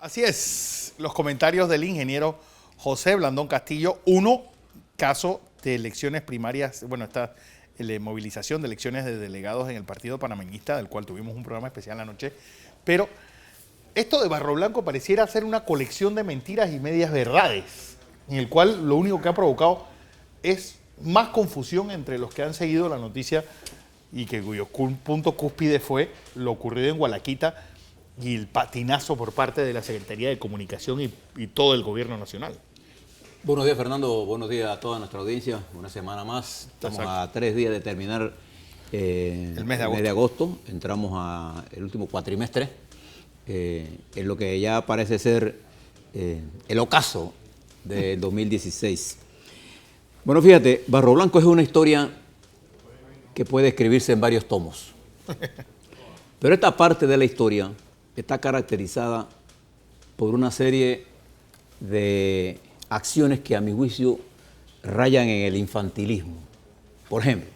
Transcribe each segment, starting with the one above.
Así es, los comentarios del ingeniero José Blandón Castillo. Caso de elecciones primarias, bueno, esta movilización de elecciones de delegados en el Partido Panameñista, del cual tuvimos un programa especial anoche, pero esto de Barro Blanco pareciera ser una colección de mentiras y medias verdades, en el cual lo único que ha provocado es más confusión entre los que han seguido la noticia y cuyo punto cúspide fue lo ocurrido en Gualaquita y el patinazo por parte de la Secretaría de Comunicación y todo el gobierno nacional. Buenos días, Fernando. Buenos días a toda nuestra audiencia. Una semana más. Estamos a 3 días de terminar el mes de agosto. Entramos al último cuatrimestre, en lo que ya parece ser el ocaso del 2016. Bueno, fíjate, Barro Blanco es una historia que puede escribirse en varios tomos. Pero esta parte de la historia está caracterizada por una serie de acciones que a mi juicio rayan en el infantilismo. Por ejemplo,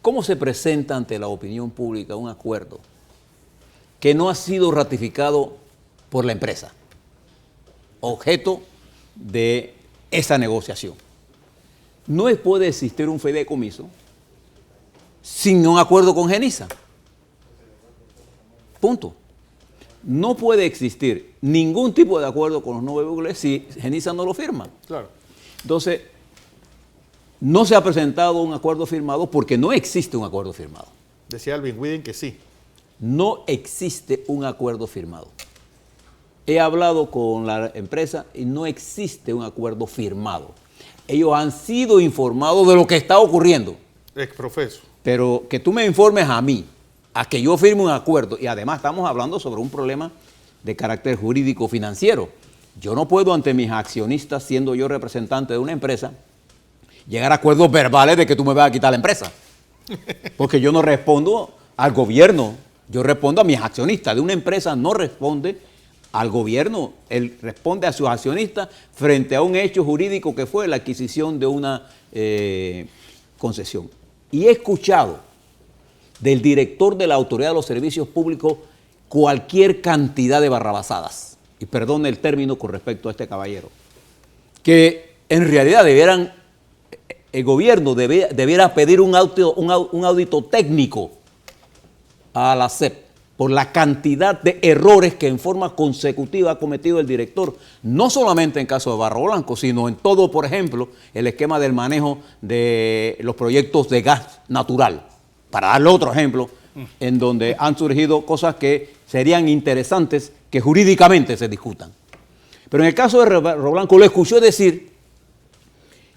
¿cómo se presenta ante la opinión pública un acuerdo que no ha sido ratificado por la empresa, objeto de esa negociación? No puede existir un fideicomiso sin un acuerdo con Genisa. Punto. No puede existir ningún tipo de acuerdo con los novebules si Genisa no lo firma. Claro. Entonces, no se ha presentado un acuerdo firmado porque no existe un acuerdo firmado. Decía Alvin Widen que sí. No existe un acuerdo firmado. He hablado con la empresa y no existe un acuerdo firmado. Ellos han sido informados de lo que está ocurriendo. Exprofeso. Pero que tú me informes a mí, a que yo firme un acuerdo, y además estamos hablando sobre un problema de carácter jurídico financiero. Yo no puedo ante mis accionistas, siendo yo representante de una empresa, llegar a acuerdos verbales de que tú me vas a quitar la empresa. Porque yo no respondo al gobierno, yo respondo a mis accionistas. De una empresa no responde al gobierno, él responde a sus accionistas frente a un hecho jurídico que fue la adquisición de una concesión. Y he escuchado del director de la Autoridad de los Servicios Públicos cualquier cantidad de barrabasadas, y perdone el término con respecto a este caballero, que en realidad el gobierno debiera pedir un audito técnico a la SEP por la cantidad de errores que en forma consecutiva ha cometido el director, no solamente en caso de Barro Blanco, sino en todo, por ejemplo, el esquema del manejo de los proyectos de gas natural. Para darle otro ejemplo, en donde han surgido cosas que serían interesantes que jurídicamente se discutan. Pero en el caso de Barro Blanco, lo escuché decir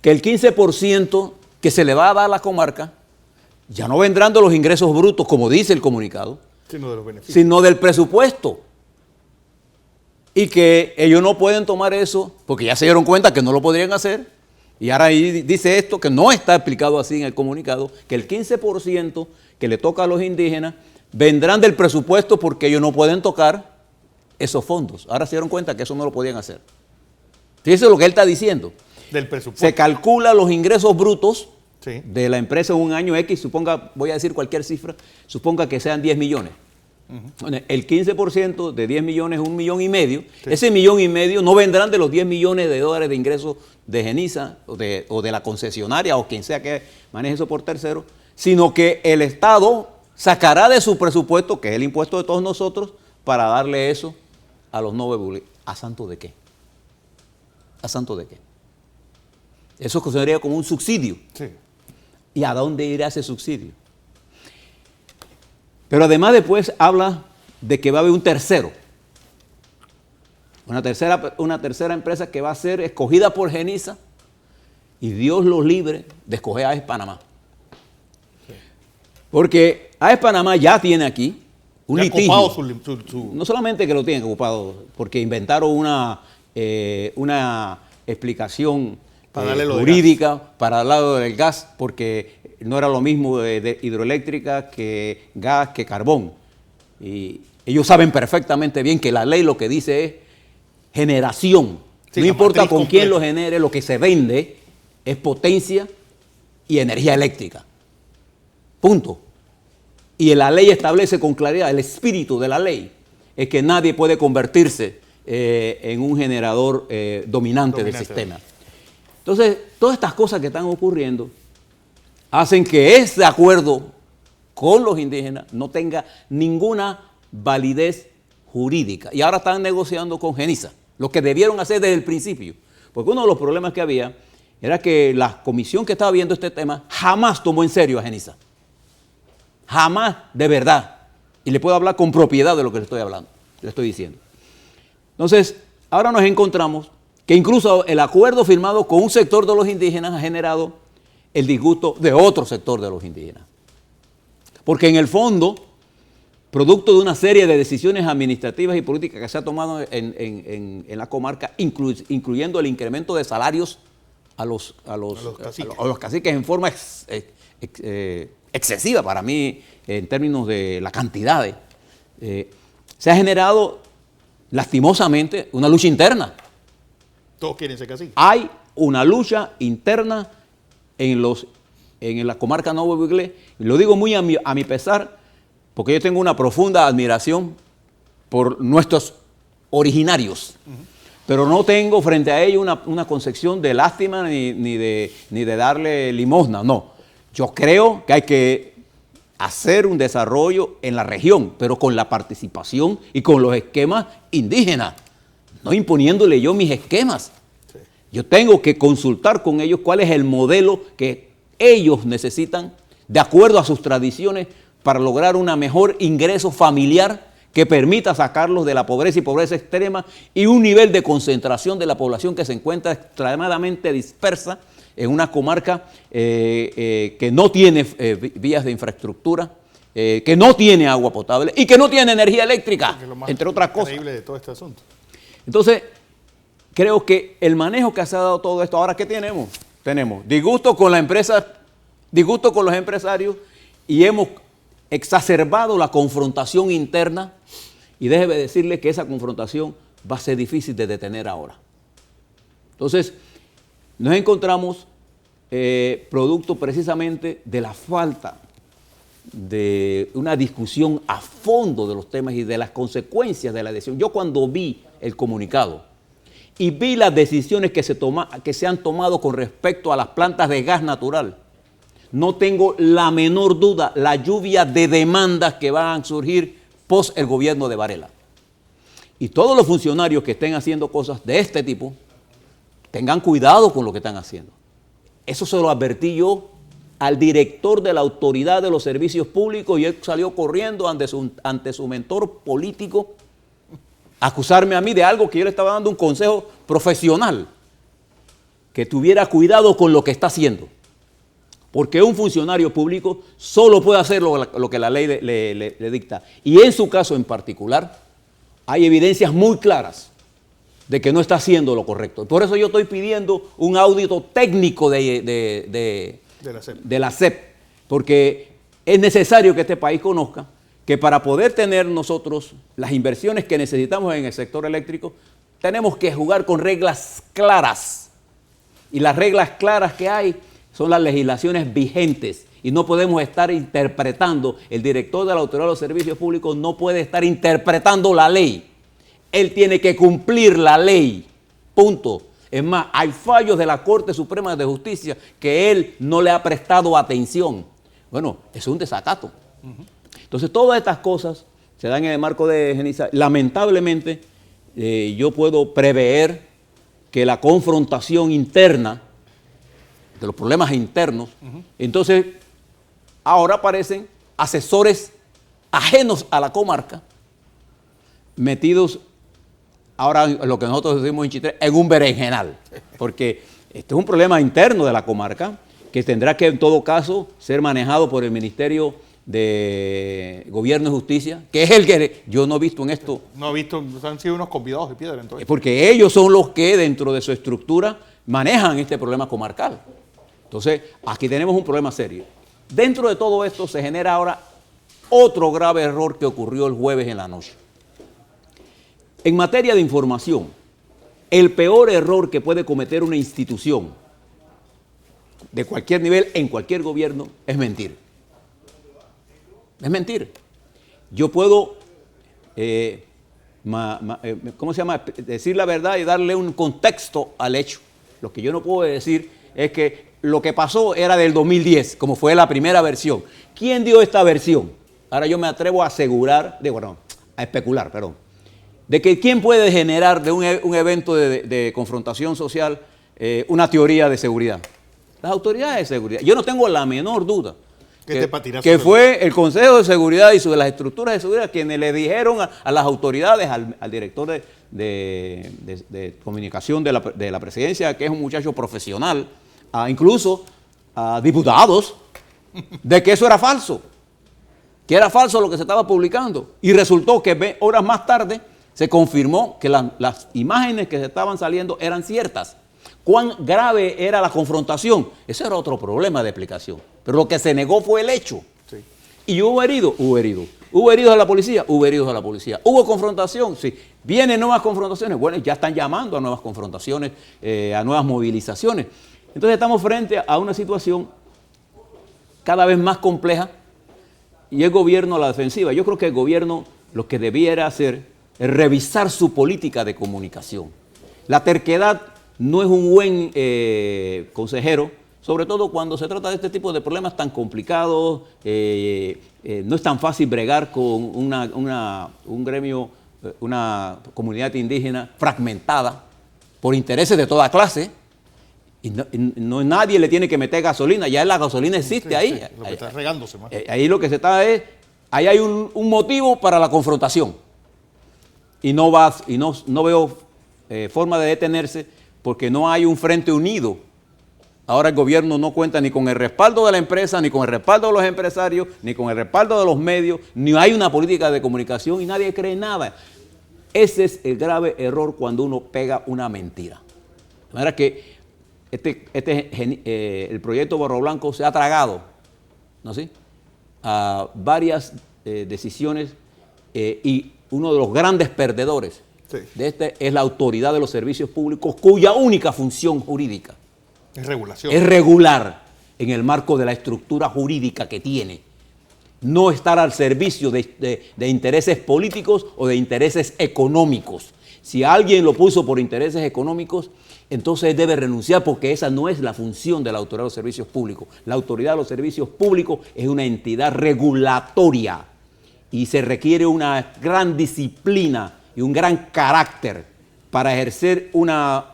que el 15% que se le va a dar a la comarca ya no vendrán de los ingresos brutos, como dice el comunicado, sino de los beneficios, sino del presupuesto. Y que ellos no pueden tomar eso porque ya se dieron cuenta que no lo podrían hacer. Y ahora ahí dice esto, que no está explicado así en el comunicado, que el 15% que le toca a los indígenas vendrán del presupuesto porque ellos no pueden tocar esos fondos. Ahora se dieron cuenta que eso no lo podían hacer. Fíjese lo que él está diciendo. del presupuesto. Se calcula los ingresos brutos Sí. de la empresa en un año X, suponga, voy a decir cualquier cifra, suponga que sean 10 millones. Bueno, el 15% de 10 millones es 1,5 millones. Sí. Ese 1,5 millones no vendrán de los 10 millones de dólares de ingresos de Genisa o de la concesionaria o quien sea que maneje eso por tercero, sino que el Estado sacará de su presupuesto, que es el impuesto de todos nosotros, para darle eso a los novebules. ¿A santo de qué? ¿A santo de qué? Eso sería como un subsidio. Sí. ¿Y a dónde irá ese subsidio? Pero además después habla de que va a haber un tercero. Una tercera empresa que va a ser escogida por Genisa y Dios los libre de escoger a AES Panamá. Sí. Porque AES Panamá ya tiene aquí un litigio. No solamente que lo tienen ocupado, porque inventaron una explicación jurídica para el lado del gas, porque no era lo mismo de hidroeléctrica que gas que carbón. Y ellos saben perfectamente bien que la ley lo que dice es generación. Sí, no importa con quién lo genere, lo que se vende es potencia y energía eléctrica. Punto. Y la ley establece con claridad, el espíritu de la ley es que nadie puede convertirse en un generador dominante del sistema. Entonces, todas estas cosas que están ocurriendo hacen que ese acuerdo con los indígenas no tenga ninguna validez jurídica. Y ahora están negociando con Genisa, lo que debieron hacer desde el principio. Porque uno de los problemas que había era que la comisión que estaba viendo este tema jamás tomó en serio a Genisa. Jamás, de verdad. Y le puedo hablar con propiedad de lo que le estoy hablando, le estoy diciendo. Entonces, ahora nos encontramos que incluso el acuerdo firmado con un sector de los indígenas ha generado el disgusto de otro sector de los indígenas. Porque en el fondo, producto de una serie de decisiones administrativas y políticas que se ha tomado en la comarca, incluyendo el incremento de salarios a los caciques en forma excesiva para mí, en términos de la cantidad, se ha generado lastimosamente una lucha interna. Todos quieren ser caciques. Hay una lucha interna en la comarca Nuevo Biglé, y lo digo muy a mi pesar, porque yo tengo una profunda admiración por nuestros originarios, pero no tengo frente a ellos una concepción de lástima ni de darle limosna, no. Yo creo que hay que hacer un desarrollo en la región, pero con la participación y con los esquemas indígenas, no imponiéndole yo mis esquemas. Sí. Yo tengo que consultar con ellos cuál es el modelo que ellos necesitan de acuerdo a sus tradiciones para lograr un mejor ingreso familiar que permita sacarlos de la pobreza y pobreza extrema y un nivel de concentración de la población que se encuentra extremadamente dispersa en una comarca que no tiene vías de infraestructura, que no tiene agua potable y que no tiene energía eléctrica, entre otras cosas. Increíble de todo este asunto. Entonces, creo que el manejo que se ha dado todo esto, ahora ¿qué tenemos? Tenemos disgusto con la empresa, disgusto con los empresarios y hemos exacerbado la confrontación interna y déjeme decirle que esa confrontación va a ser difícil de detener ahora. Entonces, nos encontramos producto precisamente de la falta de una discusión a fondo de los temas y de las consecuencias de la decisión. Yo cuando vi el comunicado y vi las decisiones que se han tomado con respecto a las plantas de gas natural, no tengo la menor duda la lluvia de demandas que van a surgir post el gobierno de Varela. Y todos los funcionarios que estén haciendo cosas de este tipo, tengan cuidado con lo que están haciendo. Eso se lo advertí yo al director de la Autoridad de los Servicios Públicos y él salió corriendo ante su mentor político a acusarme a mí de algo que yo le estaba dando un consejo profesional, que tuviera cuidado con lo que está haciendo. Porque un funcionario público solo puede hacer lo que la ley le dicta. Y en su caso en particular, hay evidencias muy claras de que no está haciendo lo correcto. Por eso yo estoy pidiendo un audito técnico de la SEP, porque es necesario que este país conozca que para poder tener nosotros las inversiones que necesitamos en el sector eléctrico, tenemos que jugar con reglas claras. Y las reglas claras que hay son las legislaciones vigentes y no podemos estar interpretando, el director de la Autoridad de los Servicios Públicos no puede estar interpretando la ley. Él tiene que cumplir la ley, punto. Es más, hay fallos de la Corte Suprema de Justicia que él no le ha prestado atención. Bueno, es un desacato. Entonces, todas estas cosas se dan en el marco de Genisa. Lamentablemente, yo puedo prever que la confrontación interna, de los problemas internos, entonces ahora aparecen asesores ajenos a la comarca, metidos ahora en lo que nosotros decimos en Chitré, en un berenjenal, porque este es un problema interno de la comarca que tendrá que en todo caso ser manejado por el Ministerio de Gobierno y Justicia, que es el que yo no he visto en esto. No he visto, han sido unos convidados de piedra entonces. Porque ellos son los que dentro de su estructura manejan este problema comarcal. Entonces, aquí tenemos un problema serio. Dentro de todo esto se genera ahora otro grave error que ocurrió el jueves en la noche. En materia de información, el peor error que puede cometer una institución de cualquier nivel, en cualquier gobierno, es mentir. Es mentir. Yo puedo ¿cómo se llama? Decir la verdad y darle un contexto al hecho. Lo que yo no puedo decir es que lo que pasó era del 2010, como fue la primera versión. ¿Quién dio esta versión? Ahora yo me atrevo a asegurar, a especular, perdón, de que quién puede generar de un evento de confrontación social una teoría de seguridad. Las autoridades de seguridad. Yo no tengo la menor duda que fue el Consejo de Seguridad y las estructuras de seguridad quienes le dijeron a las autoridades, al director de comunicación de la presidencia, que es un muchacho profesional, incluso a diputados, de que eso era falso, que era falso lo que se estaba publicando. Y resultó que horas más tarde se confirmó que las imágenes que se estaban saliendo eran ciertas. ¿Cuán grave era la confrontación? Ese era otro problema de explicación. Pero lo que se negó fue el hecho. Sí. ¿Y hubo heridos? Hubo heridos. ¿Hubo heridos a la policía? Hubo heridos a la policía. ¿Hubo confrontación? Sí. ¿Vienen nuevas confrontaciones? Bueno, ya están llamando a nuevas confrontaciones, a nuevas movilizaciones. Entonces estamos frente a una situación cada vez más compleja y el gobierno a la defensiva. Yo creo que el gobierno lo que debiera hacer es revisar su política de comunicación. La terquedad no es un buen consejero, sobre todo cuando se trata de este tipo de problemas tan complicados. No es tan fácil bregar con un gremio, una comunidad indígena fragmentada por intereses de toda clase. Y nadie le tiene que meter gasolina, ya la gasolina existe ahí. Sí, lo que está regándose más. Ahí lo que se está es, ahí hay un motivo para la confrontación. Y no veo forma de detenerse porque no hay un frente unido. Ahora el gobierno no cuenta ni con el respaldo de la empresa, ni con el respaldo de los empresarios, ni con el respaldo de los medios, ni hay una política de comunicación y nadie cree nada. Ese es el grave error cuando uno pega una mentira. De manera que el proyecto Barro Blanco se ha tragado, ¿no sí?, a varias decisiones y uno de los grandes perdedores de es la autoridad de los servicios públicos, cuya única función jurídica es regulación. Es regular en el marco de la estructura jurídica que tiene. No estar al servicio de intereses políticos o de intereses económicos. Si alguien lo puso por intereses económicos, entonces debe renunciar porque esa no es la función de la autoridad de los servicios públicos. La autoridad de los servicios públicos es una entidad regulatoria y se requiere una gran disciplina y un gran carácter para ejercer una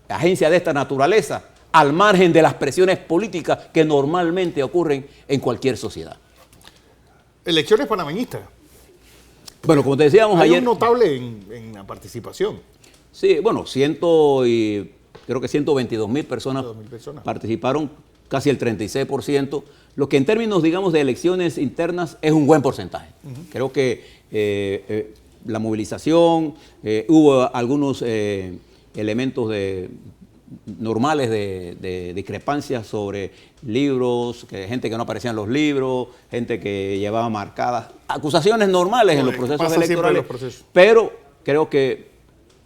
agencia de esta naturaleza al margen de las presiones políticas que normalmente ocurren en cualquier sociedad. Elecciones panameñistas. Bueno, como te decíamos ayer... Hay un notable en la participación. Sí, bueno, creo que 122,000 personas participaron, casi el 36%, lo que en términos, digamos, de elecciones internas es un buen porcentaje. Creo que la movilización, hubo algunos elementos normales de discrepancias sobre libros, gente que no aparecía en los libros, gente que llevaba marcadas, acusaciones normales en los procesos electorales, pero creo que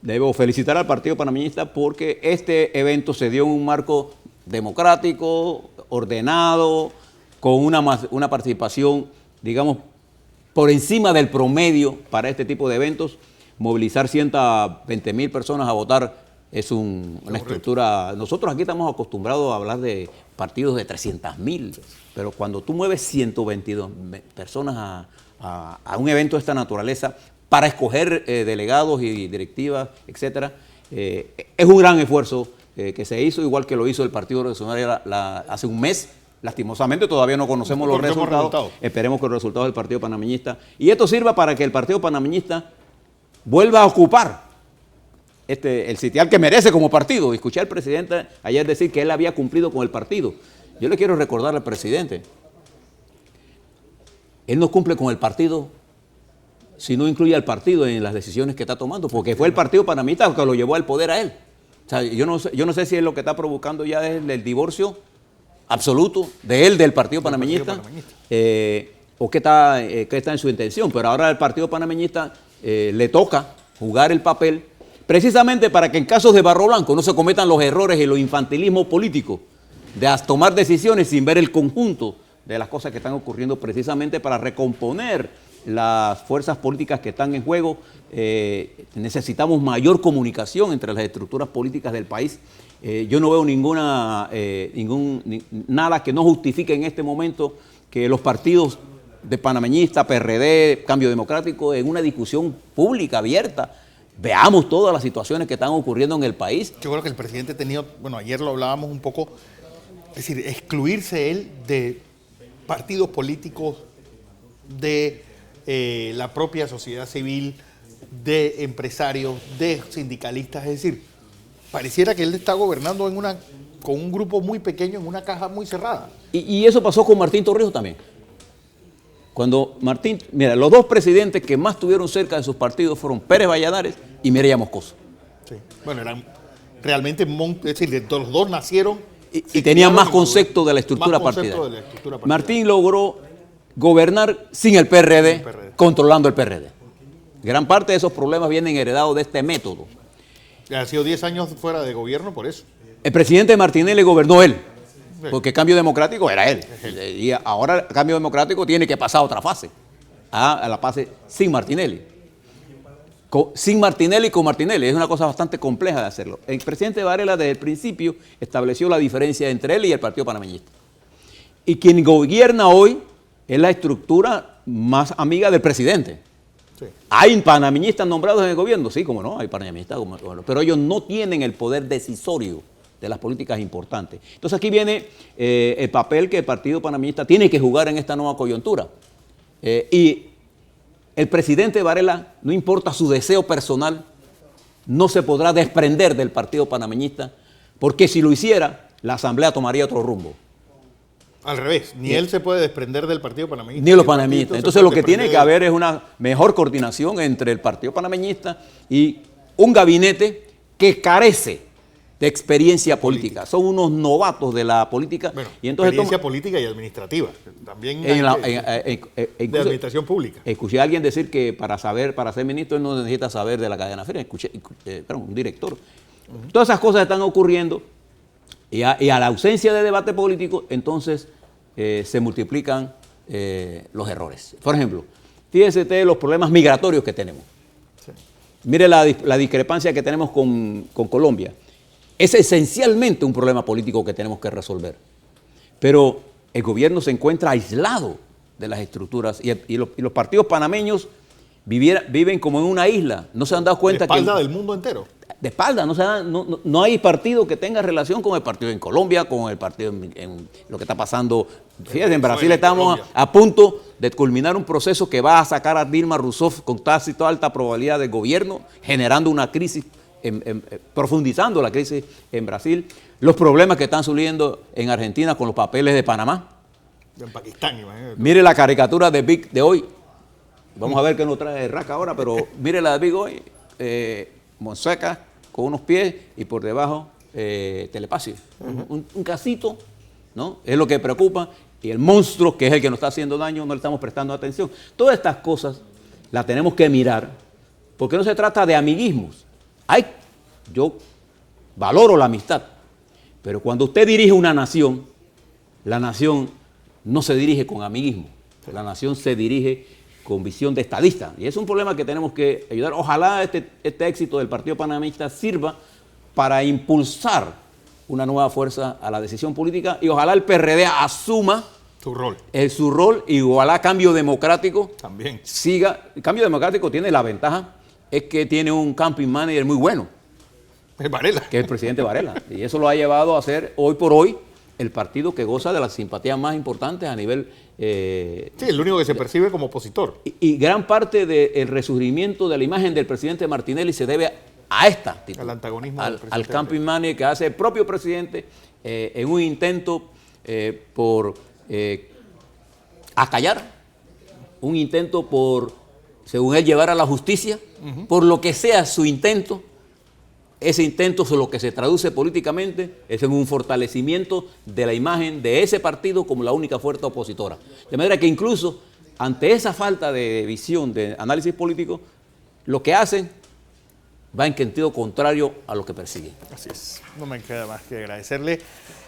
debo felicitar al Partido Panameñista porque este evento se dio en un marco democrático, ordenado, con una participación, digamos, por encima del promedio para este tipo de eventos. Movilizar 120,000 personas a votar es una estructura. Nosotros aquí estamos acostumbrados a hablar de partidos de 300,000, pero cuando tú mueves 122 personas a un evento de esta naturaleza para escoger delegados y directivas, etcétera, es un gran esfuerzo que se hizo, igual que lo hizo el Partido Revolucionario hace un mes. Lastimosamente todavía no conocemos los resultados. Esperemos que los resultados del Partido Panameñista. Y esto sirva para que el Partido Panameñista vuelva a ocupar el sitial que merece como partido. Escuché al presidente ayer decir que él había cumplido con el partido. Yo le quiero recordar al presidente, él no cumple con el partido si no incluye al partido en las decisiones que está tomando, porque fue el Partido Panameñista que lo llevó al poder a él. O sea, yo no sé si es lo que está provocando ya es el divorcio absoluto de él, del Partido Panameñista, o qué está en su intención. Pero ahora al Partido Panameñista le toca jugar el papel precisamente para que en casos de Barro Blanco no se cometan los errores y los infantilismos políticos de tomar decisiones sin ver el conjunto de las cosas que están ocurriendo, precisamente para recomponer las fuerzas políticas que están en juego. Necesitamos mayor comunicación entre las estructuras políticas del país. Yo no veo nada que no justifique en este momento que los partidos de panameñista, PRD, Cambio Democrático, en una discusión pública, abierta, veamos todas las situaciones que están ocurriendo en el país. Yo creo que el presidente ha tenido, bueno, ayer lo hablábamos un poco, es decir, excluirse él de partidos políticos, de la propia sociedad civil, de empresarios, de sindicalistas, es decir, pareciera que él está gobernando con un grupo muy pequeño, en una caja muy cerrada. Y eso pasó con Martín Torrijos también. Cuando Martín, mira, los dos presidentes que más estuvieron cerca de sus partidos fueron Pérez Valladares y Mireya Moscoso. Sí. Bueno, eran realmente, es decir, los dos nacieron y tenían más concepto de la estructura partidaria. Martín logró gobernar sin el PRD, controlando el PRD. Gran parte de esos problemas vienen heredados de este método. Ha sido 10 años fuera de gobierno por eso. El presidente Martinelli gobernó él, porque Cambio Democrático era él. Y ahora Cambio Democrático tiene que pasar a otra fase, a la fase sin Martinelli. Sin Martinelli y con Martinelli. Es una cosa bastante compleja de hacerlo. El presidente Varela desde el principio estableció la diferencia entre él y el Partido Panameñista. Y quien gobierna hoy es la estructura más amiga del presidente. Sí. ¿Hay panameñistas nombrados en el gobierno? Sí, como no, hay panameñistas, pero ellos no tienen el poder decisorio de las políticas importantes. Entonces aquí viene el papel que el Partido Panameñista tiene que jugar en esta nueva coyuntura. Y el presidente Varela, no importa su deseo personal, no se podrá desprender del Partido Panameñista, porque si lo hiciera, la Asamblea tomaría otro rumbo. Al revés, ni él se puede desprender del Partido Panameñista. Ni los panameñistas. Entonces lo que tiene que haber es una mejor coordinación entre el Partido Panameñista y un gabinete que carece de experiencia política. Son unos novatos de la política. Bueno, y entonces experiencia política y administrativa. También de administración pública. Escuché a alguien decir que para ser ministro él no necesita saber de la cadena fría. Escuché, un director. Todas esas cosas están ocurriendo y a la ausencia de debate político, entonces se multiplican los errores. Por ejemplo, fíjese usted los problemas migratorios que tenemos. Sí. Mire la discrepancia que tenemos con Colombia. Es esencialmente un problema político que tenemos que resolver. Pero el gobierno se encuentra aislado de las estructuras y los partidos panameños viven como en una isla. No se han dado cuenta que... De espalda del mundo entero. De espalda. No hay partido que tenga relación con el partido en Colombia, con el partido en lo que está pasando. Fíjense, en Brasil estamos a punto de culminar un proceso que va a sacar a Dilma Rousseff con casi toda alta probabilidad del gobierno, generando una crisis, profundizando la crisis en Brasil, los problemas que están surgiendo en Argentina con los papeles de Panamá. En Pakistán, imagínate. Mire la caricatura de Big de hoy. Vamos a ver qué nos trae Raca ahora, pero mire la de Big hoy. Monseca con unos pies y por debajo Telepacio. Un casito, ¿no? Es lo que preocupa. Y el monstruo, que es el que nos está haciendo daño, no le estamos prestando atención. Todas estas cosas las tenemos que mirar, porque no se trata de amiguismos. Yo valoro la amistad, pero cuando usted dirige una nación, la nación no se dirige con amiguismo, la nación se dirige con visión de estadista. Y es un problema que tenemos que ayudar. Ojalá este éxito del Partido Panameñista sirva para impulsar una nueva fuerza a la decisión política y ojalá el PRD asuma su rol. Su rol y ojalá Cambio Democrático también siga. El Cambio Democrático tiene la ventaja, es que tiene un campaign manager muy bueno. Es Varela. Que es el presidente Varela. Y eso lo ha llevado a ser hoy por hoy el partido que goza de las simpatías más importantes a nivel... sí, el único que se percibe como opositor. Y gran parte del resurgimiento de la imagen del presidente Martinelli se debe a esta actitud. Al antagonismo al campaign manager que hace el propio presidente en un intento por acallar, un intento por, según él, llevar a la justicia, por lo que sea su intento. Ese intento, lo que se traduce políticamente, es en un fortalecimiento de la imagen de ese partido como la única fuerza opositora. De manera que incluso ante esa falta de visión, de análisis político, lo que hacen va en sentido contrario a lo que persiguen. Así es. No me queda más que agradecerle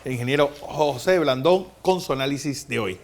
al ingeniero José Blandón con su análisis de hoy.